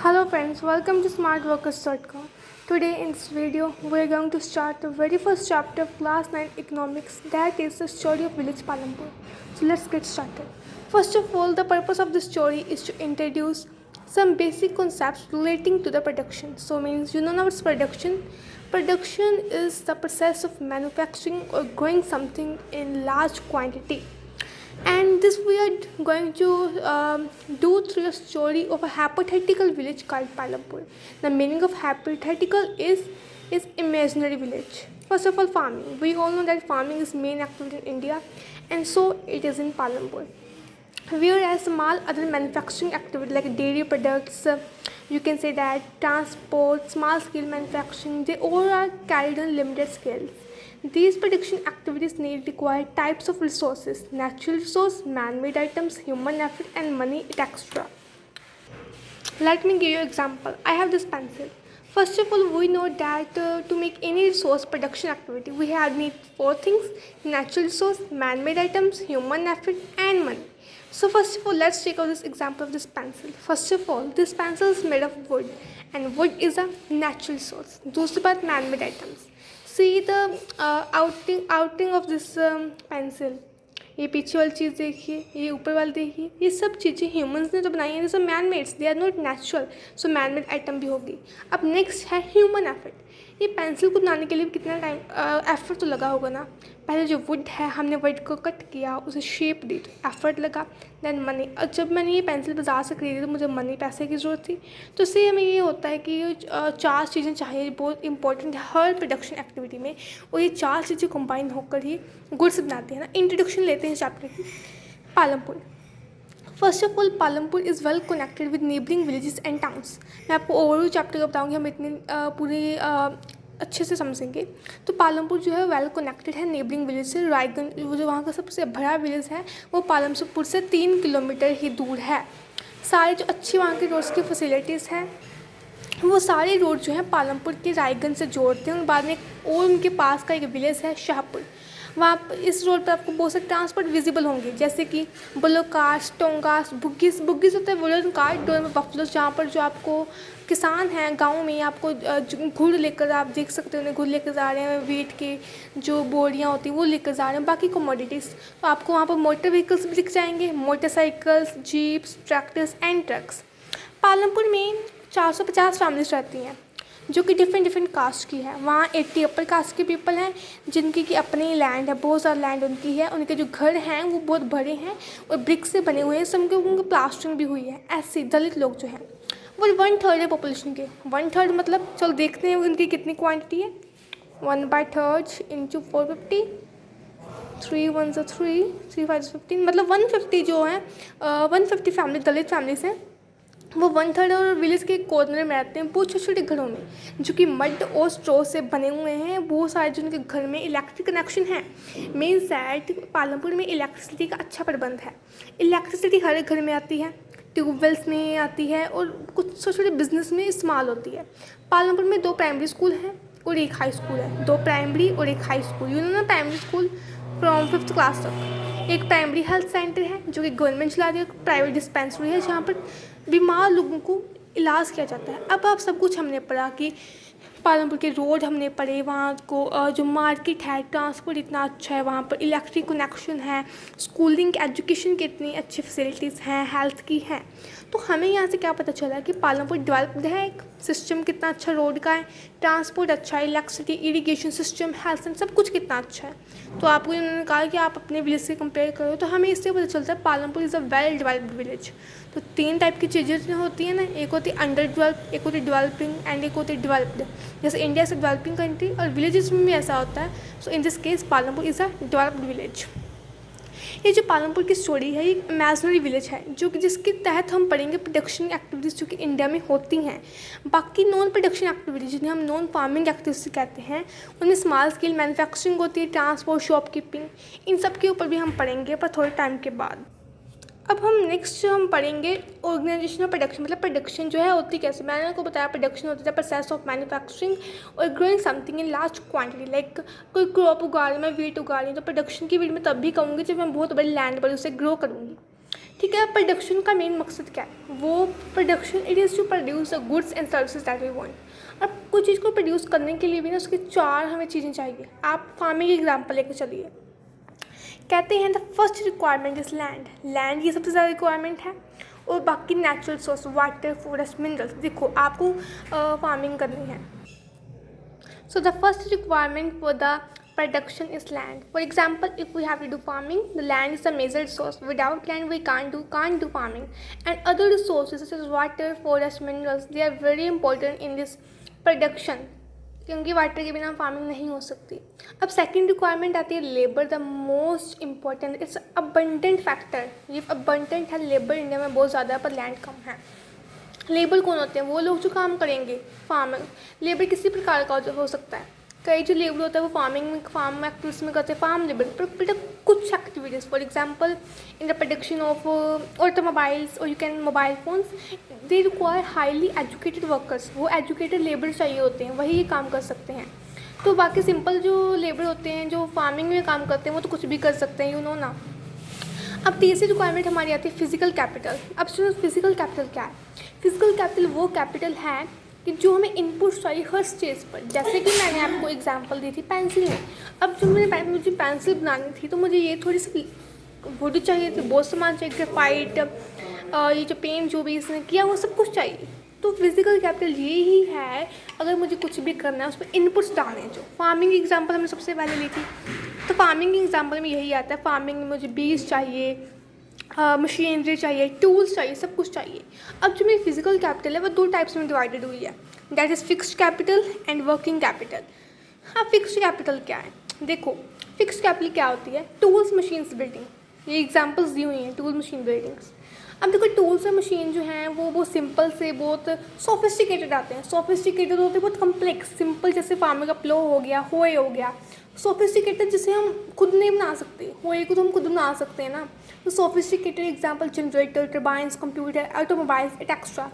Hello friends, welcome to smartworkers.com. Today in this video, we are going to start the very first chapter of class 9 economics, that is the story of village Palampur. So let's get started. First of all, the purpose of this story is to introduce some basic concepts relating to the production. So means you know now what's production? Production is the process of manufacturing or growing something in large quantity, and this we are going to do through a story of a hypothetical village called Palampur. The meaning of hypothetical is imaginary village. First of all, farming. We all know that farming is main activity in India, and so it is in Palampur. Whereas small other manufacturing activity like dairy products, you can say that transport, small scale manufacturing, they all are carried on limited scales. These production activities need require types of resources: natural resource, man-made items, human effort, and money, etc. Let me give you an example. I have this pencil. First of all, we know that to make any resource production activity, we have need four things: natural resource, man-made items, human effort, and money. So first of all, let's take out this example of this pencil. First of all, this pencil is made of wood, and wood is a natural resource. दूसरी बात man-made items. See the outing of this pencil. ये पीछे वाली चीज़ देखिए, ये ऊपर वाली देखिए, ये सब चीज़ें ह्यूमंस ने तो बनाई हैं, सब man mades, they are not natural. So man made item भी होगी. अब नेक्स्ट है ह्यूमन एफर्ट. ये पेंसिल को बनाने के लिए कितना टाइम एफर्ट तो लगा होगा ना. पहले जो वुड है हमने वुड को कट किया, उसे शेप दी, तो एफर्ट लगा. Then money. और जब मैंने ये पेंसिल बाजार से खरीदी तो मुझे मनी, पैसे की ज़रूरत थी. तो इससे हमें ये होता है कि चार चीज़ें चाहिए, बहुत इंपॉर्टेंट है हर प्रोडक्शन एक्टिविटी में, और ये चार चीज़ें कंबाइन होकर ही गुड्स बनाती है ना. इंट्रोडक्शन लेते हैं इस चैप्टर की. Palampur. First of all, Palampur is well connected with neighbouring villages and towns. मैं आपको ओवरऑल चैप्टर का बताऊँगी, हम इतने पूरी अच्छे से समझेंगे. तो पालमपुर जो है वेल कनेक्टेड है नेबरिंग विलेज से. रायगंज वो जो वहाँ का सबसे बड़ा विलेज है वो पालमपुर से 3 किलोमीटर ही दूर है. सारे जो अच्छी वहाँ के रोड्स की फैसिलिटीज़ हैं वो सारे रोड जो हैं पालमपुर के रायगंज से जोड़ते हैं. और बाद में और उनके पास का एक विलेज है शाहपुर. वहाँ पर इस रोड पर आपको बहुत से ट्रांसपोर्ट विजिबल होंगे, जैसे कि बुलो कार्स, टोंगास, बुग्गीस. बुग्गीस होता है वुलन कार्ट, डोर में बफलोस, जहाँ पर जो आपको किसान हैं गाँव में, आपको घुड़ लेकर आप देख सकते हो, उन्हें घुड़ लेकर जा रहे हैं, वेट के जो बोरियाँ होती हैं वो लेकर जा रहे हैं. बाकी कमोडिटीज़ तो आपको वहाँ पर मोटर व्हीकल्स भी दिख जाएंगे, motorcycles, jeeps, tractors and trucks. Palampur में 450 फैमिलीज रहती हैं जो कि डिफरेंट कास्ट की है. वहाँ 80 अपर कास्ट के पीपल हैं जिनकी कि अपनी लैंड है, बहुत सारा लैंड उनकी है. उनके जो घर हैं वो बहुत बड़े हैं और ब्रिक से बने हुए हैं, सब उनकी प्लास्टरिंग भी हुई है. ऐसे दलित लोग जो हैं वो 1/3 है पॉपुलेशन के. 1/3 मतलब चलो देखते हैं उनकी कितनी क्वान्टिटी है. 1/3 इंटू 450, 3 1 3, 3 5 15, मतलब 150 जो है 150 फैमिली दलित फैमिलीज हैं. वो 1/3 और विलेज के कॉर्नर में रहते हैं, बहुत छोटे छोटे घरों में जो कि मड और स्ट्रॉ से बने हुए हैं. बहुत सारे जो उनके घर में इलेक्ट्रिक कनेक्शन है. मेन सैट पालमपुर में इलेक्ट्रिसिटी का अच्छा प्रबंध है. इलेक्ट्रिसिटी हर घर में आती है, ट्यूबवेल्स में आती है और कुछ छोटे छोटे बिजनेस में इस्तेमाल होती है. पालमपुर में 2 प्राइमरी स्कूल हैं और 1 हाई स्कूल है. 2 प्राइमरी और 1 हाई स्कूल. यू नो ना primary school from 5th class तक. एक प्राइमरी हेल्थ सेंटर है जो कि गवर्नमेंट चला रही है. प्राइवेट डिस्पेंसरी है जहाँ पर बीमार लोगों को इलाज किया जाता है. अब आप सब कुछ हमने पढ़ा कि पालमपुर के रोड हमने पढ़े, वहाँ को जो मार्केट है, ट्रांसपोर्ट इतना अच्छा है, वहाँ पर इलेक्ट्रिक कनेक्शन है, स्कूलिंग एजुकेशन की इतनी अच्छी फैसिलिटीज़ हैं, हेल्थ की हैं. तो हमें यहाँ से क्या पता चला कि पालमपुर डेवलप्ड है. एक सिस्टम कितना अच्छा रोड का है, ट्रांसपोर्ट अच्छा है, इलेक्ट्रिसिटी, इरीगेशन सिस्टम, हेल्थ, सब कुछ कितना अच्छा है. तो आपको उन्होंने कहा कि आप अपने विलेज से कंपेयर करो, तो हमें इससे पता चलता है Palampur is a well developed village. तो 3 टाइप की चीज़ें होती हैं ना, एक होती है अंडर डेवलप्ड, एक होती है डेवलपिंग एंड एक होती है डेवलप्ड. जैसे इंडिया से डेवलपिंग कंट्री और विलेजेस में भी ऐसा होता है. So in this case Palampur is a developed village. ये जो पालमपुर की स्टोरी है ये इमेजिनरी विलेज है जो कि जिसके तहत हम पढ़ेंगे प्रोडक्शन एक्टिविटीज़ जो कि इंडिया में होती हैं. बाकी नॉन प्रोडक्शन एक्टिविटीज़ जिन्हें हम नॉन फार्मिंग एक्टिविटीज़ कहते हैं, उनमें स्मॉल स्केल मैन्युफैक्चरिंग होती है, ट्रांसपोर्ट, शॉपकीपिंग, इन सब के ऊपर भी हम पढ़ेंगे पर थोड़े टाइम के बाद. अब हम नेक्स्ट जो हम पढ़ेंगे ऑर्गेनाइजेशन ऑफ प्रोडक्शन, मतलब प्रोडक्शन जो है होती कैसे. मैंने आपको बताया प्रोडक्शन होती है प्रोसेस ऑफ मैन्युफैक्चरिंग और growing something in large quantity. Like कोई क्रॉप उगा रही, मैं वीट उगा रही हूँ, तो प्रोडक्शन की वीट में तब भी कहूँगी जब मैं बहुत बड़ी लैंड पर उसे ग्रो करूँगी. ठीक है, प्रोडक्शन का मेन मकसद क्या है? वो production it is to produce the goods and services that we want. अब कुछ चीज़ को प्रोड्यूस करने के लिए भी ना उसके 4 हमें चीज़ें चाहिए। आप फार्मिंग एग्जाम्पल लेकर चलिए। कहते हैं the first requirement is land. Land की सबसे ज़्यादा रिक्वायरमेंट है, और बाकी natural source water, forest, minerals. देखो आपको फार्मिंग करनी है, so the first requirement for the production is land. For example, if we have to do farming, the land is the major resource. Without land we can't do farming. And other resources such as water, forest, minerals, they are very important in this production, क्योंकि water के बिना farming नहीं हो सकती। अब second requirement आती है labour, the most important. It's abundant factor. ये अबंडेंट है, लेबर इंडिया में बहुत ज़्यादा है पर लैंड कम है। लेबर कौन होते हैं? वो लोग जो काम करेंगे फार्मिंग। लेबर किसी प्रकार का हो सकता है। कई जो लेबर होता है वो फार्म एक्टिविटीज़ में करते हैं, फार्म लेबर। पर बेटा कुछ activities, for example in the production of automobiles और you can mobile phones, they require highly educated workers. वो एजुकेटेड लेबर चाहिए होते हैं, वही ये काम कर सकते हैं। तो बाकी सिंपल जो लेबर होते हैं जो फार्मिंग में काम करते हैं वो तो कुछ भी कर सकते हैं, यू नो ना। अब तीसरी रिक्वायरमेंट हमारी आती है फिजिकल कैपिटल। अब सुनो फिजिकल कैपिटल क्या है? फिजिकल कैपिटल वो कैपिटल है कि जो हमें इनपुट चाहिए हर स्टेज पर। जैसे कि मैंने आपको एग्जांपल दी थी पेंसिल में। अब जो मुझे पेंसिल बनानी थी तो मुझे ये थोड़ी सी वुड चाहिए थी, बहुत सामान चाहिए, ग्रेफाइट, ये जो पेंट जो भी इसने किया वो सब कुछ चाहिए। तो फिजिकल कैपिटल ये ही है, अगर मुझे कुछ भी करना है उसमें इनपुट्स डालने। जो फार्मिंग एग्जाम्पल हमने सबसे पहले ली थी, तो फार्मिंग एग्जाम्पल में यही आता है। फार्मिंग में मुझे बीज चाहिए, मशीनरी चाहिए, टूल्स चाहिए, सब कुछ चाहिए। अब जो मेरी फिजिकल कैपिटल है वो 2 टाइप्स में डिवाइडेड हुई है, that is fixed capital and working capital. हाँ, फिक्स्ड कैपिटल क्या है? देखो फिक्स्ड कैपिटल क्या होती है? Tools, machines, building. ये एग्जांपल्स दी हुई हैं, टूल, मशीन, बिल्डिंग्स। अब देखो टूल्स और मशीन जो हैं वो बहुत सिंपल से बहुत सोफिस्टिकेटेड आते हैं। सोफिस्टिकेटेड होते हैं बहुत कम्प्लेक्स। सिंपल जैसे फार्मिंग का प्लो हो गया, होए हो गया। सोफिस्टिकेटेड जिसे हम खुद नहीं बना सकते, होए को तो हम खुद बना सकते हैं ना। तो sophisticated example generator, turbines, computer, automobiles etcetera.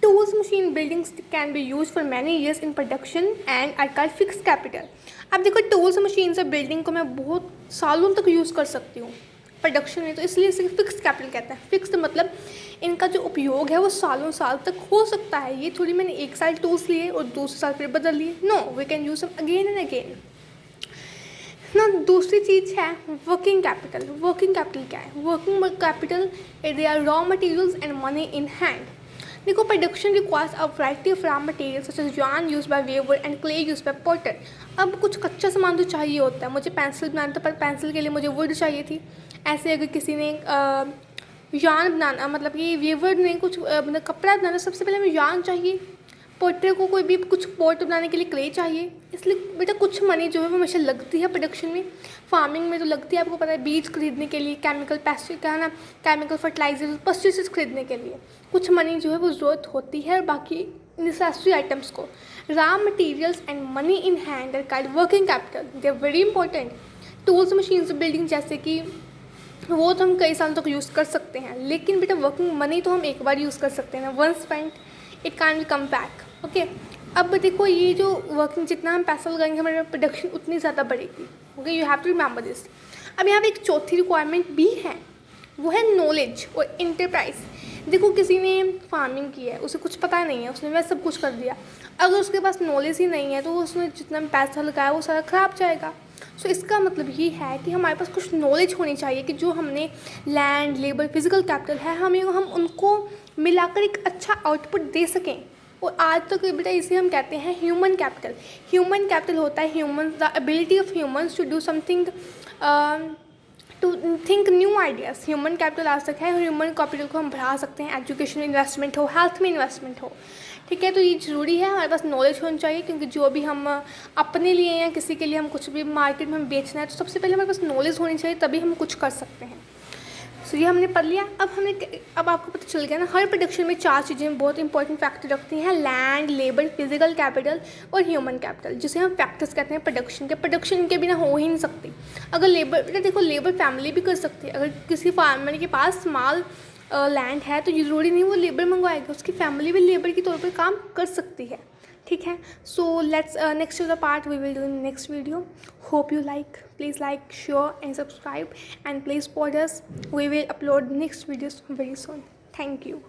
Tools, machine, buildings can be used for many years in production and are called fixed capital. अब देखो टूल्स, मशीन्स और बिल्डिंग को मैं बहुत सालों तक यूज़ कर सकती हूँ प्रोडक्शन में, तो इसलिए इसे फिक्स्ड कैपिटल कहते हैं। फिक्स्ड मतलब इनका जो उपयोग है वो सालों साल तक हो सकता है। ये थोड़ी मैंने एक साल टूल्स लिए और दूसरे साल फिर बदल लिए, no, we can use them again and again ना। दूसरी चीज़ है वर्किंग कैपिटल। वर्किंग कैपिटल क्या है? Working capital they are raw materials and money in hand. देखो production requires a variety of raw material such as yarn use by weaver and clay use by potter. अब कुछ कच्चा सामान तो चाहिए होता है। मुझे पेंसिल बनाना था पर पेंसिल के लिए मुझे वुड चाहिए थी। ऐसे अगर किसी ने yarn बनाना, मतलब कि वेवर ने कुछ मतलब कपड़ा बनाना, सबसे पहले हमें yarn चाहिए। पोटर को कोई भी कुछ पॉट बनाने के लिए क्ले चाहिए। इसलिए बेटा कुछ मनी जो है वो हमेशा लगती है प्रोडक्शन में। फार्मिंग में तो लगती है, आपको पता है, बीज खरीदने के लिए, केमिकल पेस्टिसाइड क्या है ना, केमिकल फर्टिलाइजर, पेस्टिसाइड्स खरीदने के लिए कुछ मनी जो है वो ज़रूरत होती है। और बाकी नेसेसरी आइटम्स को raw materials and money in hand are called working capital. They are very important. Tools, machines, building जैसे कि वो तो हम कई सालों तक यूज़ कर सकते हैं, लेकिन बेटा वर्किंग मनी तो हम एक बार यूज़ कर सकते हैं ना। Once spent it can be come back. Okay, अब देखो ये जो वर्किंग जितना हम पैसा लगाएंगे हमारे प्रोडक्शन उतनी ज़्यादा बढ़ेगी। Okay, you have to remember this. अब यहाँ पे एक चौथी रिक्वायरमेंट भी है, वो है नॉलेज और इंटरप्राइज। देखो किसी ने फार्मिंग की है, उसे कुछ पता नहीं है, उसने वह सब कुछ कर दिया। अगर उसके पास नॉलेज ही नहीं है तो उसने जितना पैसा लगाया वो सारा ख़राब जाएगा। सो इसका मतलब ये है कि हमारे पास कुछ नॉलेज होनी चाहिए कि जो हमने लैंड, लेबर, फिजिकल कैपिटल है, हम उनको मिलाकर एक अच्छा आउटपुट दे सकें। और आज तक बेटा इसे हम कहते हैं ह्यूमन कैपिटल। ह्यूमन कैपिटल होता है human the ability of humans to do something, to think new ideas. Human capital आ सकता है। ह्यूमन कैपिटल को हम बढ़ा सकते हैं, एजुकेशन में इन्वेस्टमेंट हो, हेल्थ में इन्वेस्टमेंट हो। ठीक है, तो ये ज़रूरी है, हमारे पास नॉलेज होनी चाहिए, क्योंकि जो भी हम अपने लिए या किसी के लिए हम कुछ भी मार्केट में हम बेचना है तो सबसे पहले हमारे पास नॉलेज होनी चाहिए, तभी हम कुछ कर सकते हैं। सो ये हमने पढ़ लिया। अब आपको पता चल गया ना, हर प्रोडक्शन में 4 चीज़ें बहुत इंपॉर्टेंट फैक्टर रखती हैं, लैंड, लेबर, फिजिकल कैपिटल और ह्यूमन कैपिटल, जिसे हम फैक्टर्स कहते हैं प्रोडक्शन के। प्रोडक्शन इनके बिना हो ही नहीं सकती। अगर लेबर, देखो लेबर फैमिली भी कर सकती है। अगर किसी फार्मर के पास स्मॉल लैंड है तो ज़रूरी नहीं वो लेबर मंगवाएगा, उसकी फैमिली भी लेबर के तौर पर काम कर सकती है। ठीक है. So let's next to the part we will do in next video. Hope you like. Please like, share and subscribe, and please support us. We will upload next videos very soon. Thank you.